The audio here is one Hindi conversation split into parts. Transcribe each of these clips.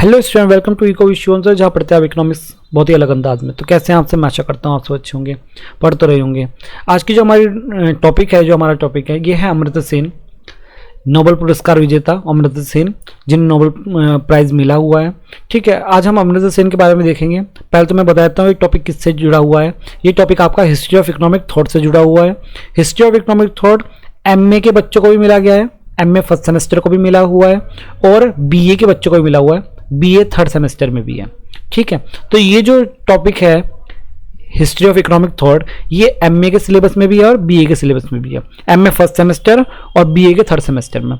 Hello student, welcome to eco Vishwa sir, जहाँ पढ़ते हैं आप इकोनॉमिक्स बहुत ही अलग अंदाज में। तो कैसे हैं आपसे, मैं आशा करता हूँ आप सब अच्छे होंगे, पढ़ तो रहे होंगे। आज की जो हमारी टॉपिक है, ये है अमर्त्य सेन, नोबेल पुरस्कार विजेता अमर्त्य सेन, जिन्हें नोबेल प्राइज़ मिला हुआ है। ठीक है, आज हम अमर्त्य सेन के बारे में देखेंगे। पहले तो मैं बता देता हूँ एक टॉपिक किससे जुड़ा हुआ है। ये टॉपिक आपका हिस्ट्री ऑफ इकोनॉमिक थॉट से जुड़ा हुआ है। History of economic thought MA के बच्चों को भी मिला गया है, एमए फर्स्ट सेमेस्टर को भी मिला हुआ है और बीए के बच्चों को भी मिला हुआ है, बीए थर्ड सेमेस्टर में भी है। ठीक है, तो ये जो टॉपिक है हिस्ट्री ऑफ इकोनॉमिक थॉट, ये एमए के सिलेबस में भी है और बीए के सिलेबस में भी है, एमए फर्स्ट सेमेस्टर और बीए के थर्ड सेमेस्टर में।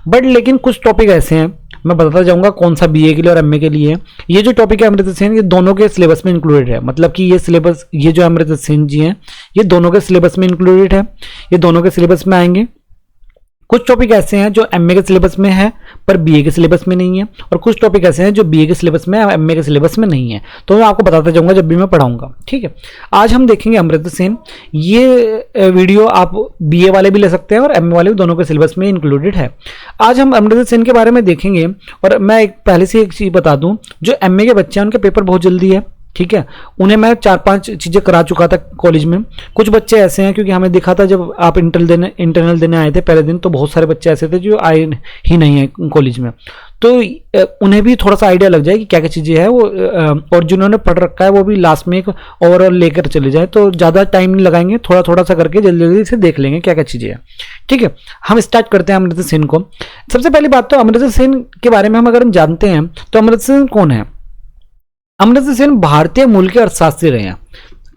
बट लेकिन कुछ टॉपिक ऐसे हैं, मैं बताता जाऊंगा कौन सा बीए के लिए और एमए के लिए है। ये जो टॉपिक है अमर्त्य सेन, ये दोनों के सिलेबस में इंक्लूडेड है। मतलब कि ये सिलेबस, ये जो अमर्त्य सेन जी हैं, ये दोनों के सिलेबस में इंक्लूडेड है, ये दोनों के सिलेबस में आएंगे। कुछ टॉपिक ऐसे हैं जो एमए के सिलेबस में है पर बीए के सिलेबस में नहीं है, और कुछ टॉपिक ऐसे हैं जो बीए के सिलेबस में है, एमए के सिलेबस में नहीं है। तो मैं आपको बताता जाऊंगा जब भी मैं पढ़ाऊंगा। ठीक है, आज हम देखेंगे अमर्त्य सेन। ये वीडियो आप बीए वाले भी ले सकते हैं और एमए वाले भी, दोनों के सिलेबस में इंक्लूडेड है। आज हम अमर्त्य सेन के बारे में देखेंगे। और मैं पहले से एक चीज़ बता दूँ, जो एमए के बच्चे हैं उनके पेपर बहुत जल्दी है। ठीक है, उन्हें मैं 4-5 चीज़ें करा चुका था कॉलेज में। कुछ बच्चे ऐसे हैं, क्योंकि हमें दिखा था जब आप इंटरनल देने आए थे पहले दिन, तो बहुत सारे बच्चे ऐसे थे जो आए ही नहीं है कॉलेज में। तो उन्हें भी थोड़ा सा आइडिया लग जाए कि क्या क्या चीज़ें हैं वो, और जिन्होंने पढ़ रखा है वो भी लास्ट में एक ओवरऑल लेकर चले जाए। तो ज़्यादा टाइम नहीं लगाएंगे, थोड़ा थोड़ा सा करके जल्दी जल्दी से देख लेंगे क्या क्या चीज़ें हैं। ठीक है, हम स्टार्ट करते हैं अमर्त्य सेन को। सबसे पहली बात, तो अमर्त्य सेन के बारे में हम अगर हम जानते हैं तो अमर्त्य सेन कौन है। अमर्त्य सेन भारतीय मूल के अर्थशास्त्री रहे हैं।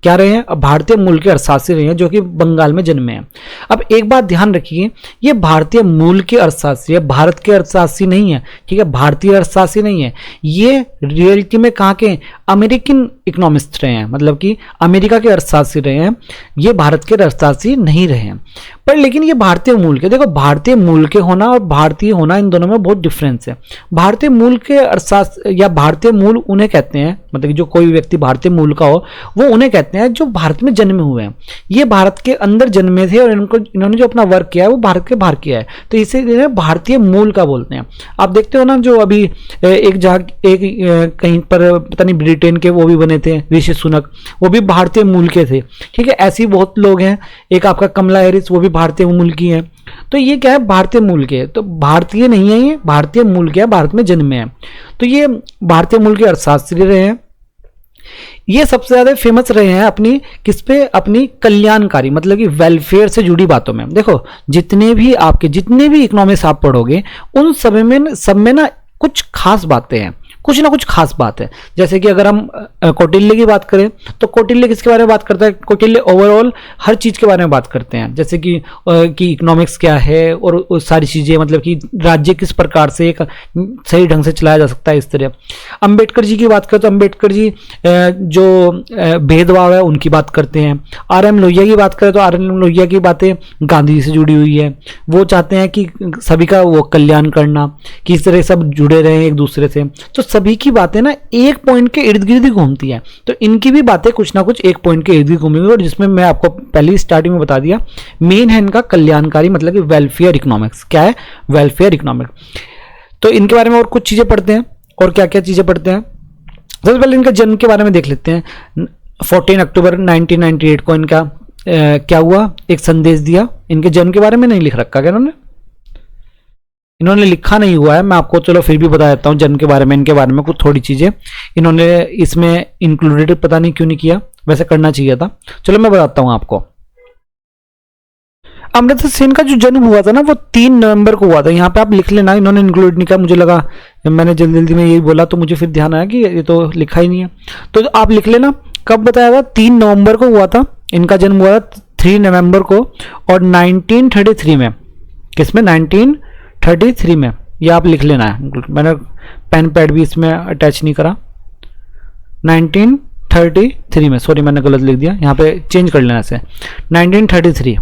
क्या रहे हैं? भारतीय मूल के अर्थशास्त्री रहे हैं, जो कि बंगाल में जन्मे हैं। अब एक बात ध्यान रखिए, ये भारतीय मूल के अर्थशास्त्री है, भारत के अर्थशास्त्री नहीं है। ठीक है, भारतीय अर्थशास्त्री नहीं है। ये रियलिटी में कहाँ के अमेरिकन इकोनॉमिस्ट रहे हैं, मतलब कि अमेरिका के अर्थशास्त्री रहे हैं। ये भारत के अर्थशास्त्री नहीं रहे हैं। पर लेकिन ये भारतीय मूल के, देखो भारतीय मूल के होना और भारतीय होना, इन दोनों में बहुत डिफरेंस है। भारतीय मूल के अर्थशास्त्र या भारतीय मूल उन्हें कहते हैं, मतलब कि जो कोई व्यक्ति भारतीय मूल का हो वो उन्हें कहते हैं जो भारत में जन्मे हुए हैं। ये भारत के अंदर जन्मे थे और इन्होंने जो अपना वर्क किया है वो भारत के बाहर किया है, तो इसे इन्हें भारतीय मूल का बोलते हैं। आप देखते हो ना, जो अभी एक कहीं पर पता नहीं ब्रिटेन के वो भी बने थे ऋषि सुनक, वो भी भारतीय मूल के थे। ठीक है, ऐसे बहुत लोग हैं। एक आपका कमला हैरिस, वो भी भारतीय मूल की है। तो ये क्या है, भारतीय मूल के, तो भारतीय नहीं है, ये भारतीय मूल के है, भारत में जन्मे हैं। तो ये भारतीय मूल के अर्थशास्त्री रहे हैं। ये सबसे ज्यादा फेमस रहे हैं अपनी किस पे, अपनी कल्याणकारी, मतलब कि वेलफेयर से जुड़ी बातों में। देखो जितने भी इकोनॉमिक्स आप पढ़ोगे, उन सब में ना कुछ खास बातें हैं, कुछ ना कुछ खास बात है। जैसे कि अगर हम कौटिल्य की बात करें, तो कौटिल्य किसके बारे में बात करता है? कौटिल्य ओवरऑल हर चीज़ के बारे में बात करते हैं, जैसे कि इकोनॉमिक्स क्या है और सारी चीज़ें, मतलब कि राज्य किस प्रकार से एक सही ढंग से चलाया जा सकता है, इस तरह। अंबेडकर जी की बात करें तो अंबेडकर जी जो भेदभाव है उनकी बात करते हैं। RM लोहिया की बात करें तो RM लोहिया की बातें गांधी जी से जुड़ी हुई है। वो चाहते हैं कि सभी का वो कल्याण करना, कि इस तरह सब जुड़े रहें एक दूसरे से। तो सभी की बातें ना एक पॉइंट के इर्द गिर्द ही घूमती हैं, तो इनकी भी बातें कुछ ना कुछ एक पॉइंट के इर्द गिर्द घूमेंगी। और जिसमें मैं आपको पहली स्टार्टिंग में बता दिया, मेन है इनका कल्याणकारी, मतलब कि वेलफेयर इकोनॉमिक्स। क्या है? Welfare economics. तो इनके बारे में और कुछ चीजें पढ़ते हैं। और क्या क्या चीजें पढ़ते हैं, सबसे पहले इनका जन्म के बारे में देख लेते हैं। 14 अक्टूबर 1998 को इनका क्या हुआ, एक संदेश दिया। इनके जन्म के बारे में नहीं लिख रखा क्या इन्होंने लिखा नहीं हुआ है, मैं आपको चलो फिर भी बता देता हूँ जन्म के बारे में। इनके बारे में कुछ थोड़ी चीजें इन्होंने इसमें इंक्लूडेड पता नहीं क्यों नहीं किया, वैसे करना चाहिए था। चलो मैं बताता हूँ आपको। अमर्त्य सेन का जो जन्म हुआ था ना, वो 3 नवंबर को हुआ था। यहाँ पे आप लिख लेना, इन्होंने इंक्लूड नहीं किया। मुझे लगा, मैंने जल्दी जल्दी में यही बोला तो मुझे फिर ध्यान आया कि ये तो लिखा ही नहीं है, तो आप लिख लेना। कब बताया था? 3 नवंबर को हुआ था इनका जन्म, हुआ था 3 नवंबर को, और 1933 में। किसमें? 1933 में। ये आप लिख लेना है, मैंने पेन पैड भी इसमें अटैच नहीं करा। 1933 में, सॉरी मैंने गलत लिख दिया, यहाँ पे चेंज कर लेना से 1933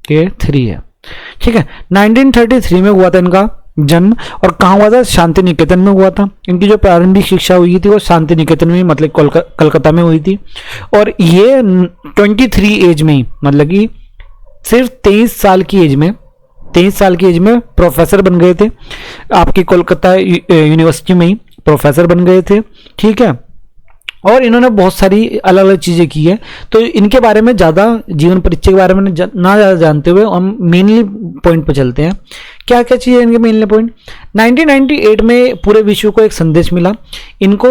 के 3 है। ठीक है, 1933 में हुआ था इनका जन्म। और कहाँ हुआ था? शांति निकेतन में हुआ था। इनकी जो प्रारंभिक शिक्षा हुई थी वो शांति निकेतन में, मतलब कलकत्ता में हुई थी। और ये 23 एज में ही, मतलब कि सिर्फ 23 साल की एज में 23 साल की एज में प्रोफेसर बन गए थे आपकी कोलकाता यूनिवर्सिटी में ही। प्रोफेसर बन गए थे, ठीक है, और इन्होंने बहुत सारी अलग अलग चीज़ें की है। तो इनके बारे में ज़्यादा जीवन परिचय के बारे में ना ज़्यादा जानते हुए हम मेनली पॉइंट पर चलते हैं। क्या क्या चीज़ है इनके मेनली पॉइंट। 1998 में पूरे विश्व को एक संदेश मिला। इनको,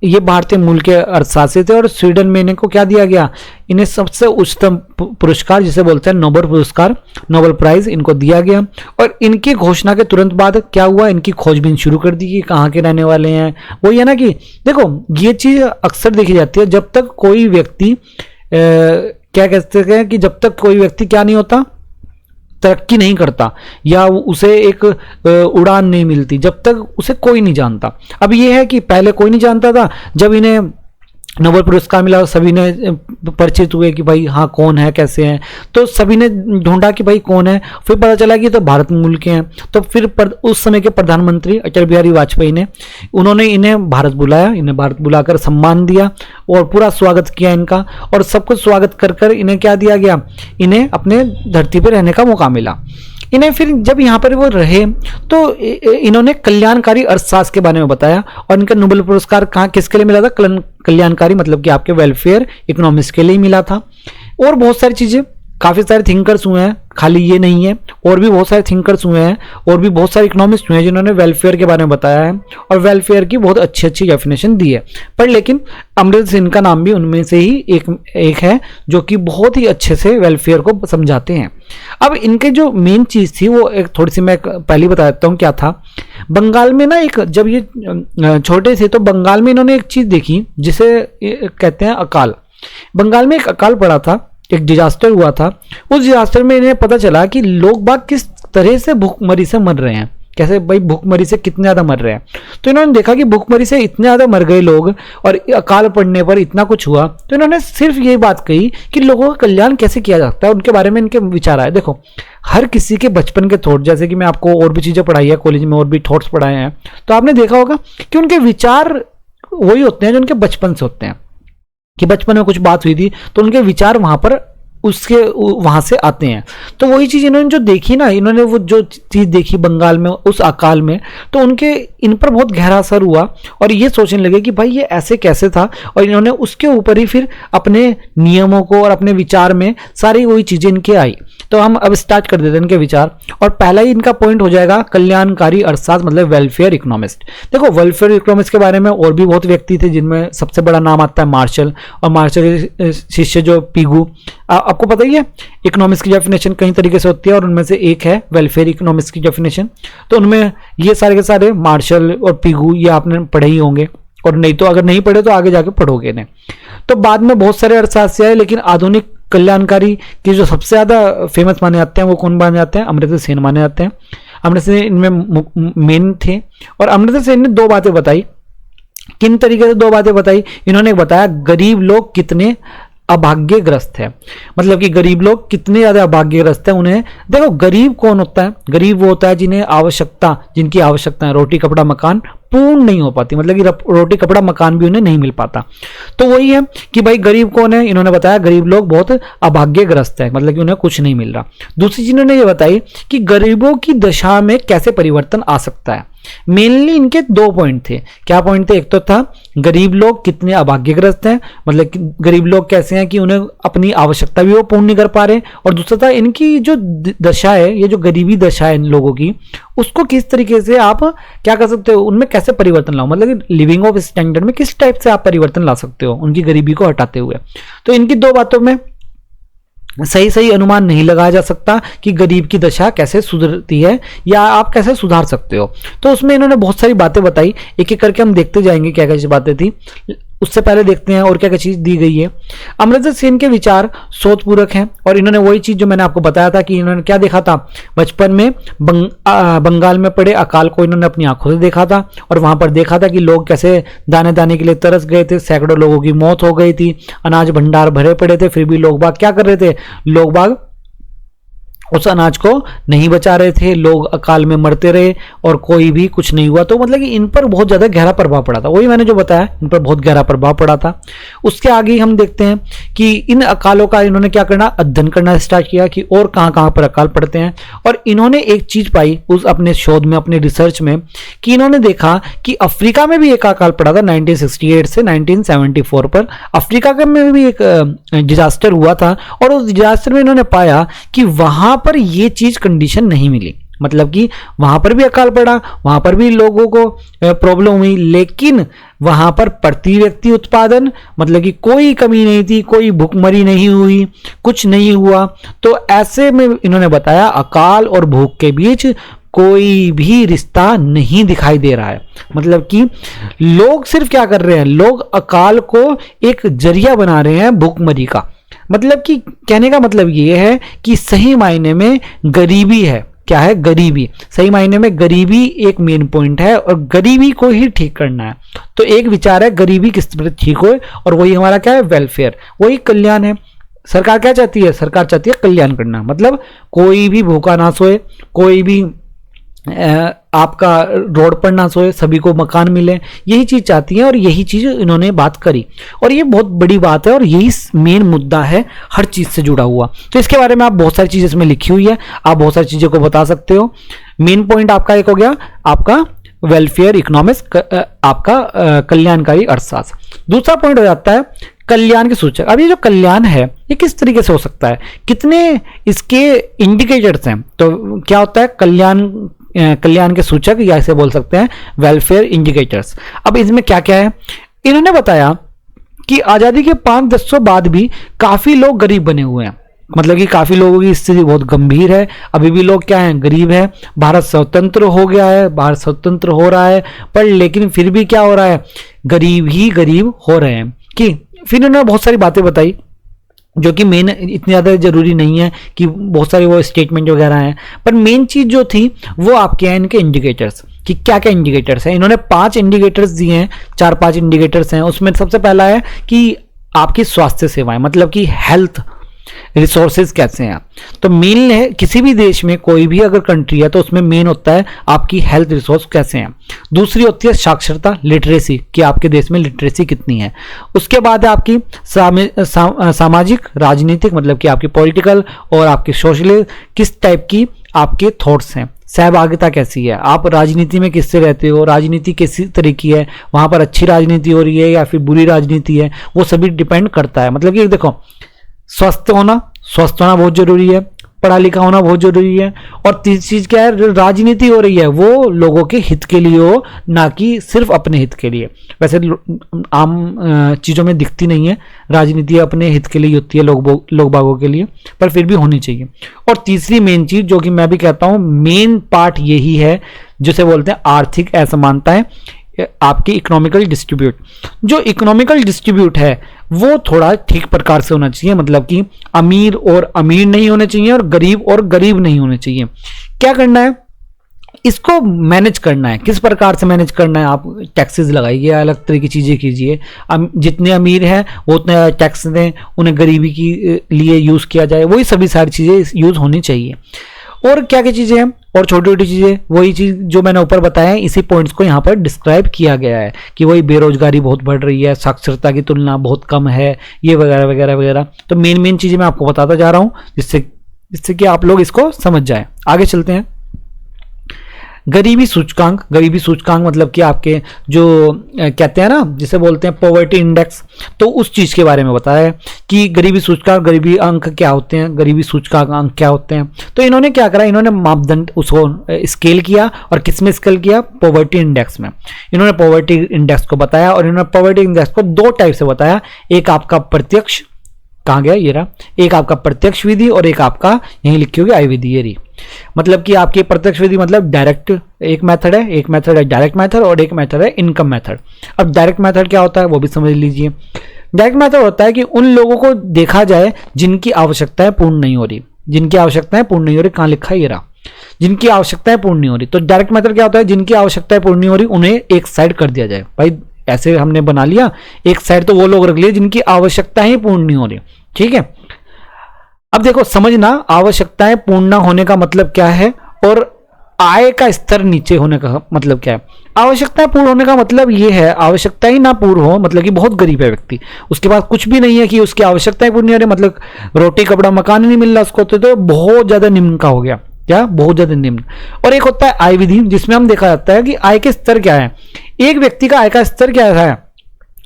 ये भारतीय मूल के अर्थशास्त्री थे और स्वीडन में इनको क्या दिया गया, इन्हें सबसे उच्चतम पुरस्कार जिसे बोलते हैं नोबेल पुरस्कार, नोबेल प्राइज इनको दिया गया। और इनकी घोषणा के तुरंत बाद क्या हुआ, इनकी खोजबीन शुरू कर दी कि कहाँ के रहने वाले हैं। वही है ना कि देखो ये चीज़ अक्सर देखी जाती है, जब तक कोई व्यक्ति क्या कहते हैं कि जब तक कोई व्यक्ति क्या नहीं होता, तरक्की नहीं करता या उसे एक उड़ान नहीं मिलती, जब तक उसे कोई नहीं जानता। अब ये है कि पहले कोई नहीं जानता था, जब इन्हें नोबेल पुरस्कार मिला सभी ने परिचित हुए कि भाई हाँ कौन है कैसे हैं, तो सभी ने ढूंढा कि भाई कौन है, फिर पता चला कि तो भारत मूल के हैं। तो फिर उस समय के प्रधानमंत्री अटल बिहारी वाजपेयी ने उन्होंने इन्हें भारत बुलाया, इन्हें भारत बुलाकर सम्मान दिया और पूरा स्वागत किया इनका, और सब कुछ स्वागत कर कर इन्हें क्या दिया गया, इन्हें अपने धरती पर रहने का मौका मिला। इन्हें फिर जब यहाँ पर वो रहे तो इन्होंने कल्याणकारी अर्थशास्त्र के बारे में बताया, और इनका नोबेल पुरस्कार कहाँ किसके लिए मिला था, कल्याणकारी मतलब कि आपके वेलफेयर इकोनॉमिक्स के लिए मिला था। और बहुत सारी चीज़ें, काफ़ी सारे थिंकर्स हुए हैं, खाली ये नहीं है, और भी बहुत सारे थिंकर्स हुए हैं और भी बहुत सारे इकोनॉमिस्ट हुए हैं जिन्होंने वेलफेयर के बारे में बताया है और वेलफेयर की बहुत अच्छी अच्छी डेफिनेशन दी है। पर लेकिन अमर्त्य सेन का नाम भी उनमें से ही एक है जो कि बहुत ही अच्छे से वेलफेयर को समझाते हैं। अब इनके जो मेन चीज़ थी वो एक थोड़ी सी मैं पहले बता देता हूँ क्या था। बंगाल में ना एक, जब ये छोटे थे तो बंगाल में इन्होंने एक चीज़ देखी जिसे कहते हैं अकाल। बंगाल में एक अकाल पड़ा था, एक डिजास्टर हुआ था। उस डिजास्टर में इन्हें पता चला कि लोग बाग किस तरह से भूखमरी से मर रहे हैं, कैसे भाई भूखमरी से कितने ज़्यादा मर रहे हैं। तो इन्होंने देखा कि भूखमरी से इतने ज़्यादा मर गए लोग और अकाल पड़ने पर इतना कुछ हुआ, तो इन्होंने सिर्फ यही बात कही कि लोगों का कल्याण कैसे किया जाता है, उनके बारे में इनके विचार आए। देखो हर किसी के बचपन के थॉट, जैसे कि मैं आपको और भी चीज़ें पढ़ाई है कॉलेज में, और भी थॉट्स पढ़ाए हैं, तो आपने देखा होगा कि उनके विचार वही होते हैं जो उनके बचपन से होते हैं, कि बचपन में कुछ बात हुई थी तो उनके विचार वहां पर उसके वहां से आते हैं। तो वही चीज इन्होंने जो देखी ना, इन्होंने वो जो चीज देखी बंगाल में उस अकाल में, तो उनके इन पर बहुत गहरा असर हुआ और ये सोचने लगे कि भाई ये ऐसे कैसे था, और इन्होंने उसके ऊपर ही फिर अपने नियमों को और अपने विचार में सारी वही चीजें इनके आई। तो हम अब स्टार्ट कर देते हैं इनके विचार, और पहला ही इनका पॉइंट हो जाएगा कल्याणकारी अर्थशास्त्र मतलब वेलफेयर इकोनॉमिस्ट। देखो वेलफेयर इकोनॉमिस्ट के बारे में और भी बहुत व्यक्ति थे जिनमें सबसे बड़ा नाम आता है मार्शल, और मार्शल के शिष्य जो पिगू। आपको पता ही है इकोनॉमिक्स की डेफिनेशन कई तरीके से होती है और उनमें से एक है वेलफेयर इकोनॉमिक्स की डेफिनेशन। तो उनमें ये सारे के सारे मार्शल और पिगू ये आपने पढ़े ही होंगे, और नहीं तो अगर नहीं पढ़े तो आगे जाके पढ़ोगे ने। तो बाद में बहुत सारे अर्थशास्त्री आए, लेकिन आधुनिक कल्याणकारी की जो सबसे ज्यादा फेमस माने जाते हैं वो कौन माने जाते हैं, अमर्त्य सेन माने जाते हैं। अमर्त्य सेन इनमें मेन थे, और अमर्त्य सेन ने दो बातें बताई। किन तरीके से दो बातें बताई, इन्होंने बताया गरीब लोग कितने अभाग्यग्रस्त है, मतलब कि गरीब लोग कितने ज्यादा अभाग्यग्रस्त है। उन्हें देखो गरीब कौन होता है, गरीब वो होता है जिन्हें आवश्यकता, जिनकी आवश्यकता है रोटी कपड़ा मकान पूर्ण नहीं हो पाती, मतलब कि रोटी कपड़ा मकान भी उन्हें नहीं मिल पाता। तो वही है कि भाई गरीब कौन है, इन्होंने बताया गरीब लोग बहुत अभाग्यग्रस्त है, मतलब कि उन्हें कुछ नहीं मिल रहा। दूसरी चीज इन्होंने ये बताई कि गरीबों की दशा में कैसे परिवर्तन आ सकता है। मेनली इनके दो पॉइंट थे। क्या पॉइंट थे, एक तो था गरीब लोग कितने अभाग्यग्रस्त हैं, मतलब कि गरीब लोग कैसे हैं कि उन्हें अपनी आवश्यकता भी वो पूर्ण नहीं कर पा रहे, और दूसरा था इनकी जो दशा है, ये जो गरीबी दशा है इन लोगों की, उसको किस तरीके से आप क्या कर सकते हो, उनमें कैसे परिवर्तन लाओ, मतलब कि लिविंग ऑफ स्टैंडर्ड में किस टाइप से आप परिवर्तन ला सकते हो उनकी गरीबी को हटाते हुए। तो इनकी दो बातों में सही सही अनुमान नहीं लगाया जा सकता कि गरीब की दशा कैसे सुधरती है या आप कैसे सुधार सकते हो। तो उसमें इन्होंने बहुत सारी बातें बताई, एक एक करके हम देखते जाएंगे क्या क्या बातें थी। उससे पहले देखते हैं और क्या क्या चीज दी गई है। अमर्त्य सेन के विचार सोचपूरक हैं, और इन्होंने वही चीज जो मैंने आपको बताया था कि इन्होंने क्या देखा था, बचपन में बंगाल में पड़े अकाल को इन्होंने अपनी आंखों से देखा था, और वहां पर देखा था कि लोग कैसे दाने दाने के लिए तरस गए थे, सैकड़ों लोगों की मौत हो गई थी, अनाज भंडार भरे पड़े थे, फिर भी लोग बाग क्या कर रहे थे, लोग बाग उस अनाज को नहीं बचा रहे थे, लोग अकाल में मरते रहे और कोई भी कुछ नहीं हुआ। तो मतलब कि इन पर बहुत ज़्यादा गहरा प्रभाव पड़ा था, वही मैंने जो बताया, इन पर बहुत गहरा प्रभाव पड़ा था। उसके आगे हम देखते हैं कि इन अकालों का इन्होंने क्या करना, अध्ययन करना स्टार्ट किया कि और कहाँ कहाँ पर अकाल पड़ते हैं। और इन्होंने एक चीज़ पाई उस अपने शोध में, अपने रिसर्च में, कि इन्होंने देखा कि अफ्रीका में भी एक अकाल पड़ा था 1968 से 1974 पर। अफ्रीका में भी एक डिजास्टर हुआ था और उस डिजास्टर में इन्होंने पाया कि वहां पर ये चीज कंडीशन नहीं मिली। मतलब कि वहां पर भी अकाल पड़ा, वहां पर भी लोगों को प्रॉब्लम हुई, लेकिन वहां पर प्रति व्यक्ति उत्पादन, मतलब कि कोई कमी नहीं थी, कोई भूखमरी नहीं हुई, कुछ नहीं हुआ। तो ऐसे में इन्होंने बताया अकाल और भूख के बीच कोई भी रिश्ता नहीं दिखाई दे रहा है। मतलब कि लोग सिर्फ क्या कर रहे हैं, लोग अकाल को एक जरिया बना रहे हैं भूखमरी का। मतलब कि कहने का मतलब ये है कि सही मायने में गरीबी है, क्या है, गरीबी, सही मायने में गरीबी एक मेन पॉइंट है और गरीबी को ही ठीक करना है। तो एक विचार है गरीबी किस तरह ठीक हो, और वही हमारा क्या है, वेलफेयर, वही कल्याण है। सरकार क्या चाहती है, सरकार चाहती है कल्याण करना, मतलब कोई भी भूखा ना सोए, कोई भी आपका रोड पर ना सोए, सभी को मकान मिले, यही चीज चाहती है। और यही चीज इन्होंने बात करी और ये बहुत बड़ी बात है और यही मेन मुद्दा है हर चीज से जुड़ा हुआ। तो इसके बारे में आप बहुत सारी चीजें इसमें लिखी हुई है, आप बहुत सारी चीजों को बता सकते हो। मेन पॉइंट आपका एक हो गया, आपका वेलफेयर इकोनॉमिक्स, आपका कल्याणकारी अर्थशास्त्र। दूसरा पॉइंट हो जाता है कल्याण के सूचक। अब ये जो कल्याण है ये किस तरीके से हो सकता है, कितने इसके इंडिकेटर्स हैं। तो क्या होता है, कल्याण के सूचक, या इसे बोल सकते हैं वेलफेयर इंडिकेटर्स। अब इसमें क्या क्या है, इन्होंने बताया कि आजादी के 5 दशकों बाद भी काफी लोग गरीब बने हुए हैं। मतलब कि काफी लोगों की स्थिति बहुत गंभीर है, अभी भी लोग क्या हैं, गरीब है। भारत स्वतंत्र हो गया है, भारत स्वतंत्र हो रहा है, पर लेकिन फिर भी क्या हो रहा है, गरीब ही गरीब हो रहे हैं। कि फिर उन्होंने बहुत सारी बातें बताई जो कि मेन इतनी ज़्यादा जरूरी नहीं है कि बहुत सारे वो स्टेटमेंट वगैरह हैं, पर मेन चीज़ जो थी वो आपके हैं इनके इंडिकेटर्स, कि क्या क्या इंडिकेटर्स हैं। इन्होंने 5 इंडिकेटर्स दिए हैं, 4-5 इंडिकेटर्स हैं। उसमें सबसे पहला है कि आपकी स्वास्थ्य सेवाएं, मतलब कि हेल्थ रिसोर्सेज कैसे हैं। तो मेन है किसी भी देश में, कोई भी अगर कंट्री है तो उसमें मेन होता है आपकी हेल्थ रिसोर्स कैसे हैं। दूसरी होती है साक्षरता, लिटरेसी, कि आपके देश में लिटरेसी कितनी है। उसके बाद है आपकी सामाजिक राजनीतिक, मतलब कि आपकी पॉलिटिकल और आपकी सोशल किस टाइप की आपके थॉट्स हैं। सहभागिता कैसी है, आप राजनीति में किससे रहते हो, राजनीति किसी तरह की है, वहां पर अच्छी राजनीति हो रही है या फिर बुरी राजनीति है, वो सभी डिपेंड करता है। मतलब कि देखो, स्वस्थ होना बहुत जरूरी है, पढ़ा लिखा होना बहुत जरूरी है, और तीसरी चीज क्या है, राजनीति हो रही है वो लोगों के हित के लिए हो, ना कि सिर्फ अपने हित के लिए। वैसे आम चीजों में दिखती नहीं है, राजनीति अपने हित के लिए होती है, लोग बागों के लिए, पर फिर भी होनी चाहिए। और तीसरी मेन चीज जो कि मैं भी कहता हूं मेन पार्ट यही है, जिसे बोलते हैं आर्थिक असमानताएं, आपकी इकोनॉमिकल डिस्ट्रीब्यूट। जो इकोनॉमिकल डिस्ट्रीब्यूट है वो थोड़ा ठीक प्रकार से होना चाहिए, मतलब कि अमीर और अमीर नहीं होने चाहिए और गरीब नहीं होने चाहिए। क्या करना है, इसको मैनेज करना है। किस प्रकार से मैनेज करना है, आप टैक्सेस लगाइए, अलग तरह की चीजें कीजिए। जितने अमीर हैं वो उतने टैक्स दें, उन्हें गरीबी के लिए यूज किया जाए, वही सभी सारी चीजें यूज होनी चाहिए। और क्या क्या चीजें हैं, और छोटी छोटी चीजें, वही चीज जो मैंने ऊपर बताया है, इसी पॉइंट्स को यहाँ पर डिस्क्राइब किया गया है कि वही बेरोजगारी बहुत बढ़ रही है, साक्षरता की तुलना बहुत कम है, ये वगैरह वगैरह वगैरह। तो मेन चीजें मैं आपको बताता जा रहा हूँ जिससे कि आप लोग इसको समझ जाए। आगे चलते हैं। गरीबी सूचकांक मतलब कि आपके जो कहते हैं ना, जिसे बोलते हैं पॉवर्टी इंडेक्स, तो उस चीज के बारे में बताया है कि गरीबी सूचकांक, गरीबी अंक क्या होते हैं, गरीबी सूचकांक अंक क्या होते हैं। तो इन्होंने क्या करा, इन्होंने मापदंड उसको स्केल किया, और किस में स्केल किया, पॉवर्टी इंडेक्स में। इन्होंने पॉवर्टी इंडेक्स को बताया, और इन्होंने पॉवर्टी इंडेक्स को 2 टाइप से बताया। एक आपका प्रत्यक्ष, कहाँ गया ये रहा, एक आपका प्रत्यक्ष विधि और एक आपका यहीं लिखी होगी आई विधि, ये रही। मतलब कि आपकी प्रत्यक्ष विधि मतलब डायरेक्ट एक मेथड है, एक मेथड है डायरेक्ट मेथड, और एक मेथड है इनकम मेथड। अब डायरेक्ट मेथड क्या होता है वो भी समझ लीजिए। डायरेक्ट मेथड होता है कि उन लोगों को देखा जाए जिनकी आवश्यकताएं पूर्ण नहीं हो रही, कहाँ लिखा है, ये रहा, जिनकी आवश्यकताएं पूर्ण नहीं हो रही। तो डायरेक्ट मेथड क्या होता है, जिनकी आवश्यकताएं पूर्ण नहीं हो रही उन्हें एक साइड कर दिया जाए। भाई ऐसे हमने बना लिया, एक साइड तो वो लोग रख लिए जिनकी आवश्यकता ही पूर्ण नहीं हो रही, ठीक है। अब देखो समझना, आवश्यकताएं पूर्ण होने का मतलब क्या है और आय का स्तर नीचे होने का मतलब क्या है। आवश्यकताएं पूर्ण होने का मतलब ये है, आवश्यकता ही ना पूर्ण हो मतलब कि बहुत गरीब है व्यक्ति, उसके पास कुछ भी नहीं है कि उसकी आवश्यकताएं पूर्ण नहीं हो रही, मतलब रोटी कपड़ा मकान ही नहीं मिल रहा उसको, तो बहुत ज्यादा निम्न का हो गया, क्या बहुत ज्यादा निम्न। और एक होता है आय विधि, जिसमें हम देखा जाता है कि आय के स्तर क्या है, एक व्यक्ति का आय का स्तर क्या है,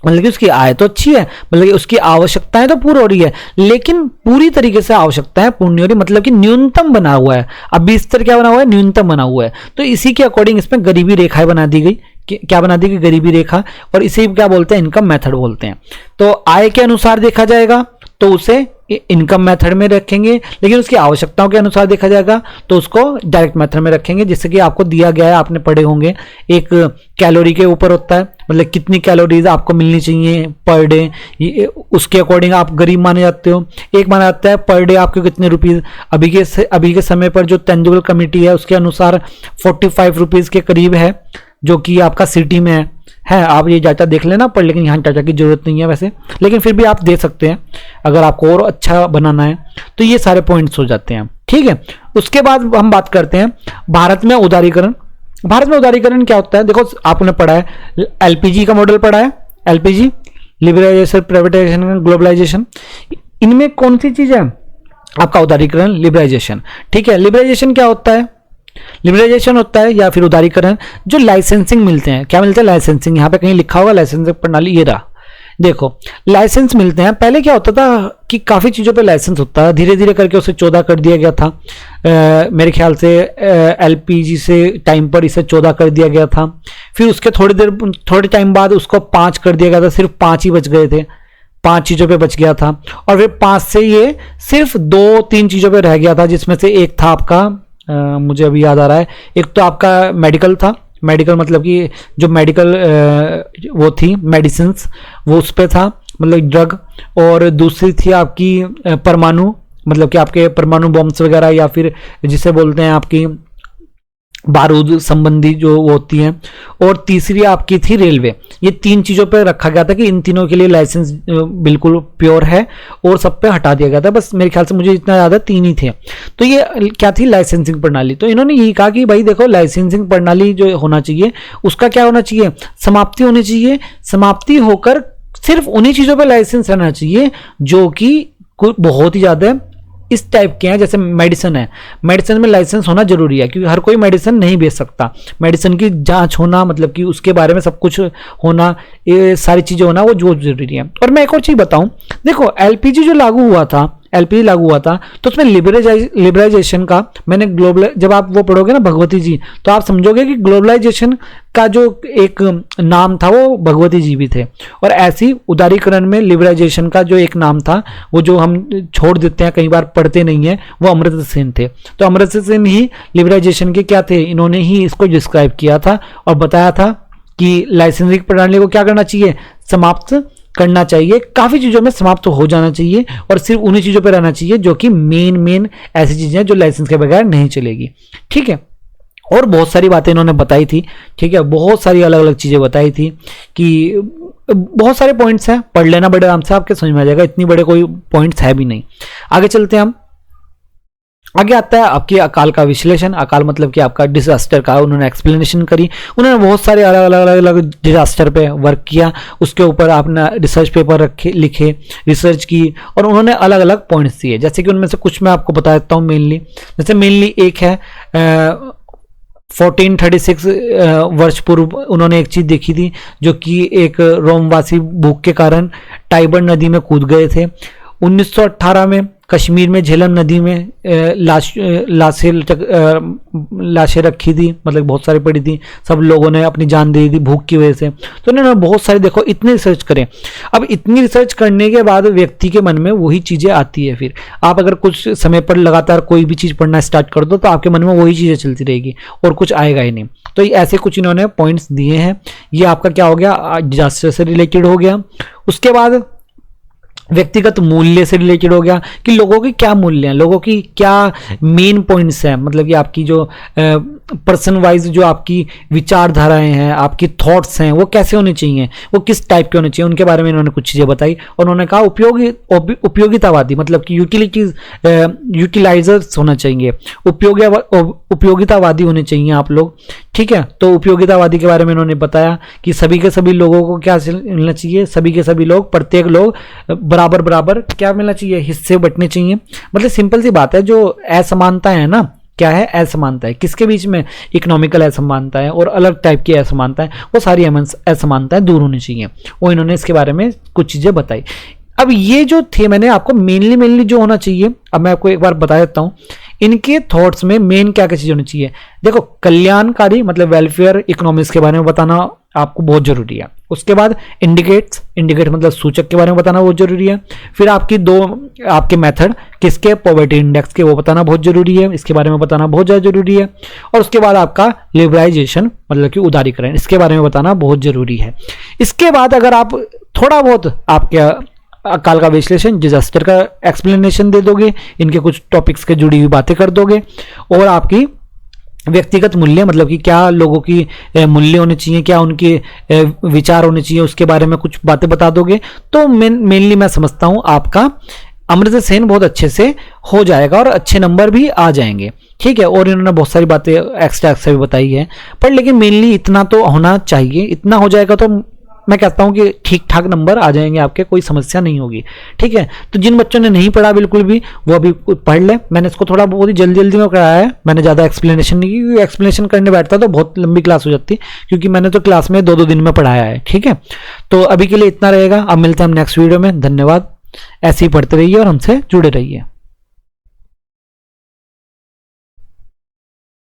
मतलब कि उसकी आय तो अच्छी है, मतलब कि उसकी आवश्यकताएं तो पूरी हो रही है, लेकिन पूरी तरीके से आवश्यकताएं पूर्ण नहीं हो रही, मतलब कि न्यूनतम बना हुआ है। अभी स्तर क्या बना हुआ है, न्यूनतम बना हुआ है। तो इसी के अकॉर्डिंग इसमें गरीबी रेखाएं बना दी गई, क्या बना दी गई, गरीबी रेखा, और इसे क्या बोलते हैं, इनकम मेथड बोलते हैं। तो आय के अनुसार देखा जाएगा तो उसे इनकम मेथड में रखेंगे, लेकिन उसकी आवश्यकताओं के अनुसार देखा जाएगा तो उसको डायरेक्ट मेथड में रखेंगे। जैसे कि आपको दिया गया है, आपने पढ़े होंगे, एक कैलोरी के ऊपर होता है, मतलब कितनी कैलोरीज आपको मिलनी चाहिए पर डे, उसके अकॉर्डिंग आप गरीब माने जाते हो। एक माना जाता है पर डे आपको कितने रुपीज, अभी के समय पर जो तंजबल कमेटी है उसके अनुसार 45 रुपीज के करीब है, जो कि आपका सिटी में है। आप ये डाटा देख लेना पर, लेकिन यहाँ डाटा की जरूरत नहीं है वैसे, लेकिन फिर भी आप दे सकते हैं अगर आपको और अच्छा बनाना है। तो ये सारे पॉइंट्स हो जाते हैं, ठीक है। उसके बाद हम बात करते हैं भारत में उदारीकरण। भारत में उदारीकरण क्या होता है, देखो आपने पढ़ा है एलपीजी का मॉडल पढ़ा है, एलपीजी, लिबरलाइजेशन, प्राइवेटाइजेशन, ग्लोबलाइजेशन। इनमें कौन सी चीज है, आपका उदारीकरण, लिबरलाइजेशन, ठीक है। लिबरलाइजेशन क्या होता है, लिबरलाइजेशन होता है या फिर उदारीकरण, जो लाइसेंसिंग मिलते हैं, क्या मिलते हैं, लाइसेंसिंग। यहां पे कहीं लिखा होगा लाइसेंसिंग प्रणाली, ये रहा, देखो लाइसेंस मिलते हैं। पहले क्या होता था कि काफी चीजों पे लाइसेंस होता है, धीरे धीरे करके उसे 14 कर दिया गया था। मेरे ख्याल से एलपीजी से टाइम पर इसे 14 कर दिया गया था, फिर उसके थोड़े टाइम बाद उसको 5 कर दिया गया था, सिर्फ 5 ही बच गए थे, 5 चीजों पे बच गया था। और फिर 5 से ये सिर्फ 2-3 चीजों पे रह गया था, जिसमें से एक था आपका मुझे अभी याद आ रहा है, एक तो आपका मेडिकल था, मेडिकल मतलब कि जो मेडिकल वो थी मेडिसिन्स, वो उस पे था, मतलब ड्रग। और दूसरी थी आपकी परमाणु, मतलब कि आपके परमाणु बॉम्ब्स वगैरह, या फिर जिसे बोलते हैं आपकी बारूद संबंधी जो वो होती हैं। और तीसरी आपकी थी रेलवे। ये 3 चीजों पे रखा गया था कि इन तीनों के लिए लाइसेंस बिल्कुल प्योर है, और सब पे हटा दिया गया था। बस मेरे ख्याल से मुझे इतना याद है 3 ही थे। तो ये क्या थी, लाइसेंसिंग प्रणाली। तो इन्होंने यही कहा कि भाई देखो लाइसेंसिंग प्रणाली जो होना चाहिए उसका क्या होना चाहिए, समाप्ति होनी चाहिए। समाप्ति होकर सिर्फ उन्हीं चीजों पर लाइसेंस रहना चाहिए जो कि बहुत ही ज्यादा इस टाइप के हैं। जैसे मेडिसिन है, मेडिसिन में लाइसेंस होना जरूरी है, क्योंकि हर कोई मेडिसिन नहीं बेच सकता। मेडिसिन की जांच होना, मतलब कि उसके बारे में सब कुछ होना, ये सारी चीजें होना वो जो जरूरी है। और मैं एक और चीज बताऊं, देखो एलपीजी जो लागू हुआ था, एलपीजी लागू हुआ था, तो उसमें लिबरलाइजेशन का मैंने जब आप वो पढ़ोगे ना भगवती जी, तो आप समझोगे कि ग्लोबलाइजेशन का जो एक नाम था वो भगवती जी भी थे। और ऐसी उदारीकरण में लिबरलाइजेशन का जो एक नाम था, वो जो हम छोड़ देते हैं, कई बार पढ़ते नहीं है, वो अमर्त्य सेन थे। तो अमर्त्य सेन ही लिबरलाइजेशन के क्या थे, इन्होंने ही इसको डिस्क्राइब किया था और बताया था कि लाइसेंसिंग प्रणाली को क्या करना चाहिए, समाप्त करना चाहिए। काफी चीजों में समाप्त हो जाना चाहिए और सिर्फ उन्हीं चीजों पे रहना चाहिए जो कि मेन ऐसी चीजें हैं जो लाइसेंस के बगैर नहीं चलेगी, ठीक है। और बहुत सारी बातें इन्होंने बताई थी, ठीक है, बहुत सारी अलग अलग चीजें बताई थी कि बहुत सारे पॉइंट्स हैं, पढ़ लेना बड़े आराम से, आपके समझ में आ जाएगा, इतनी बड़े कोई पॉइंट्स है भी नहीं। आगे चलते हैं हम। आगे आता है आपकी अकाल का विश्लेषण। अकाल मतलब कि आपका डिजास्टर का उन्होंने एक्सप्लेनेशन करी। उन्होंने बहुत सारे अलग अलग डिजास्टर पे वर्क किया, उसके ऊपर आपने रिसर्च पेपर लिखे, रिसर्च की, और उन्होंने अलग अलग पॉइंट्स दिए। जैसे कि उनमें से कुछ मैं आपको बता देता हूँ मेनली। जैसे मेनली एक है 1436 वर्ष पूर्व उन्होंने एक चीज देखी थी, जो कि एक रोमवासी भूख के कारण टाइबर नदी में कूद गए थे। 1918 में कश्मीर में झेलम नदी में लाशें रखी थी, मतलब बहुत सारी पड़ी थी, सब लोगों ने अपनी जान दे दी भूख की वजह से। तो उन्होंने बहुत सारे, देखो इतने रिसर्च करें। अब इतनी रिसर्च करने के बाद व्यक्ति के मन में वही चीज़ें आती है। फिर आप अगर कुछ समय पर लगातार कोई भी चीज़ पढ़ना स्टार्ट कर दो तो आपके मन में वही चीज़ें चलती रहेगी और कुछ आएगा ही नहीं। तो ऐसे कुछ इन्होंने पॉइंट्स दिए हैं। ये आपका क्या हो गया, डिजास्टर से रिलेटेड हो गया। उसके बाद व्यक्तिगत मूल्य से रिलेटेड हो गया कि लोगों के क्या मूल्य हैं, लोगों की क्या मेन पॉइंट्स हैं, मतलब कि आपकी जो पर्सन वाइज जो आपकी विचारधाराएं हैं, आपकी थॉट्स हैं, वो कैसे होने चाहिए, वो किस टाइप के होने चाहिए, उनके बारे में इन्होंने कुछ चीज़ें बताई। और उन्होंने कहा उपयोगितावादी मतलब कि यूटिलाइजर्स होना चाहिए, उपयोगितावादी होने चाहिए आप लोग, ठीक है। तो उपयोगितावादी के बारे में इन्होंने बताया कि सभी के सभी लोगों को क्या मिलना चाहिए, सभी के सभी लोग, प्रत्येक लोग बराबर बराबर क्या मिलना चाहिए, हिस्से बंटने चाहिए। मतलब सिंपल सी बात है, जो असमानता है ना, क्या है असमानता है, किसके बीच में, इकोनॉमिकल असमानता है और अलग टाइप की असमानता है, वो सारी असमानताएं दूर होनी चाहिए। वो इन्होंने इसके बारे में कुछ चीजें बताई। अब ये जो थे, मैंने आपको मेनली जो होना चाहिए, अब मैं आपको एक बार बता देता हूं इनके थॉट्स में मेन क्या क्या चीज होनी चाहिए। देखो, कल्याणकारी मतलब वेलफेयर इकोनॉमिक्स के बारे में बताना आपको बहुत जरूरी है। उसके बाद इंडिकेट मतलब सूचक के बारे में बताना बहुत जरूरी है। फिर आपके मेथड किसके, पॉवर्टी इंडेक्स के, वो बताना बहुत जरूरी है, इसके बारे में बताना बहुत ज़्यादा जरूरी है। और उसके बाद आपका लिबरलाइजेशन मतलब कि उदारीकरण, इसके बारे में बताना बहुत जरूरी है। इसके बाद अगर आप थोड़ा बहुत आपके काल का विश्लेषण, डिजास्टर का एक्सप्लेनेशन दे दोगे, इनके कुछ टॉपिक्स के जुड़ी हुई बातें कर दोगे, और आपकी व्यक्तिगत मूल्य मतलब कि क्या लोगों की मूल्य होने चाहिए, क्या उनके विचार होने चाहिए, उसके बारे में कुछ बातें बता दोगे, तो मेनली मैं समझता हूं आपका अमर्त्य सेन बहुत अच्छे से हो जाएगा और अच्छे नंबर भी आ जाएंगे, ठीक है। और इन्होंने बहुत सारी बातें एक्स्ट्रा भी बताई है, पर लेकिन मेनली इतना तो होना चाहिए, इतना हो जाएगा तो मैं कहता हूं कि ठीक ठाक नंबर आ जाएंगे आपके, कोई समस्या नहीं होगी, ठीक है। तो जिन बच्चों ने नहीं पढ़ा बिल्कुल भी, वो अभी पढ़ ले। मैंने इसको थोड़ा बहुत ही जल्दी में कराया है, मैंने ज़्यादा एक्सप्लेनेशन नहीं की, क्योंकि एक्सप्लेनेशन करने बैठता तो बहुत लंबी क्लास हो जाती, क्योंकि मैंने तो क्लास में 2-2 दिन में पढ़ाया है, ठीक है। तो अभी के लिए इतना रहेगा, अब मिलते हैं हम नेक्स्ट वीडियो में। धन्यवाद, ऐसे ही पढ़ते रहिए और हमसे जुड़े रहिए।